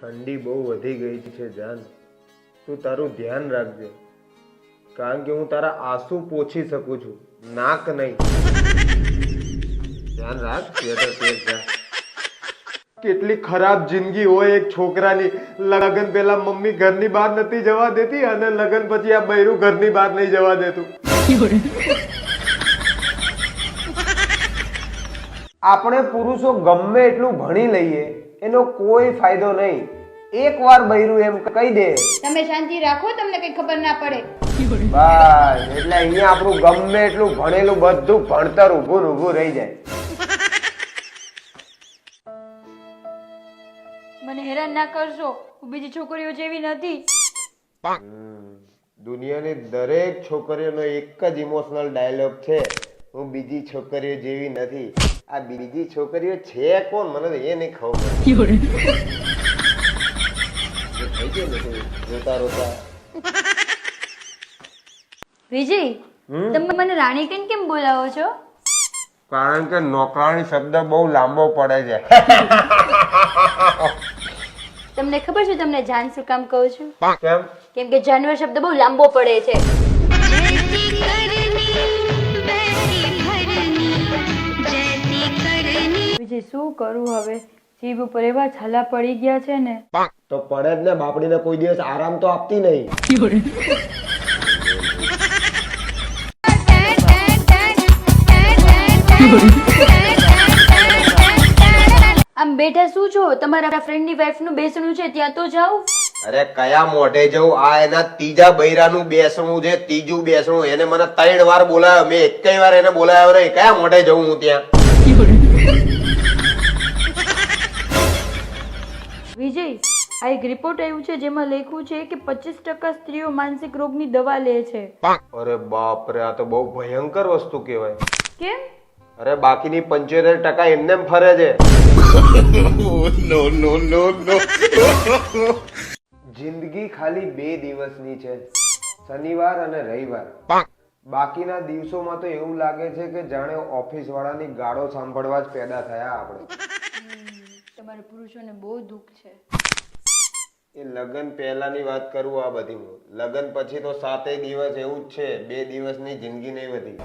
ઠંડી બહુ વધી ગઈ છે જાન, તું તારું ધ્યાન રાખજે, કારણ કે હું તારા આંસુ પોછી શકું છું, નાક નહીં. ધ્યાન રાખ. સ્વેટર પહેર જા. કેટલી ખરાબ જિંદગી હોય એક છોકરાની. લગન પહેલા મમ્મી ઘરની બહાર નથી જવા દેતી અને લગન પછી આ બૈરું ઘરની બહાર નહીં જવા દેતું. આપણે પુરુષો ગમે એટલું ભણી લઈએ એનો કોઈ ફાયદો નહીં. એકવાર બૈરું એમ કહી દે તમે શાંતિ રાખો, તમને કઈ ખબર ના પડે. બસ એટલે અહીંયા આપણું ગમે એટલું ભણેલું બધું ભણતર ઊભું ને ઊભું રહી જાય. મને હેરાન ના કરશો, હું બીજી છોકરીઓ જેવી નથી. દુનિયાની દરેક છોકરીઓનો એક જ ઇમોશનલ ડાયલોગ છે, હું બીજી છોકરીઓ જેવી નથી. આ બીજી છોકરીઓ છે કોણ મને તો એ નહીં ખબર. રોતા રોતા વિજય, તમે મને રાણી કહીને કેમ બોલાવો છો? કારણ કે નોકરાણી શબ્દ બહુ લાંબો પડે છે. તમને ખબર છે તમને જાન શું કામ કહું છું? કેમ? કેમ કે જાનવર શબ્દ બહુ લાંબો પડે છે. વિજય, શું કરું હવે? જીભ ઉપર એવા છાલા પડી ગયા છે ને. તો પડે જ ને, બાપડીને કોઈ દિવસ આરામ તો આપતી નહીં. આમ બેઠા શું છો? તમારા ફ્રેન્ડની વાઈફનું બેસણું છે, ત્યાં તો જાઓ. અરે કયા મોઢે જવું? આ એના ત્રીજા બૈરાનું બેસણું છે, ત્રીજું બેસણું. એને મને 3 વાર બોલાવ્યો, મેં એકેય વાર એને બોલાવ્યો નહીં. કયા મોઢે જવું હું ત્યાં? વિજય, આ એક રિપોર્ટ આવ્યું છે જેમાં લખ્યું છે કે 25% સ્ત્રીઓ માનસિક રોગની દવા લે છે. અરે બાપ રે, આ તો બહુ ભયંકર વસ્તુ કહેવાય. કેમ? અરે બાકીની 75% એમને એમ ફરે છે. જિંદગી ખાલી 2 દિવસની છે, શનિવાર અને રવિવાર. બાકીના દિવસોમાં તો એવું લાગે છે કે જાણે ઓફિસ વાળાની ગાળો સાંભળવા જ પેદા થયા આપણે. તમારા પુરુષોને બહુ દુઃખ છે. એ લગન પહેલાની વાત કરું આ બધી. લગન પછી તો 7 દિવસ એવું જ છે, 2 દિવસની જિંદગી નહીં વધી.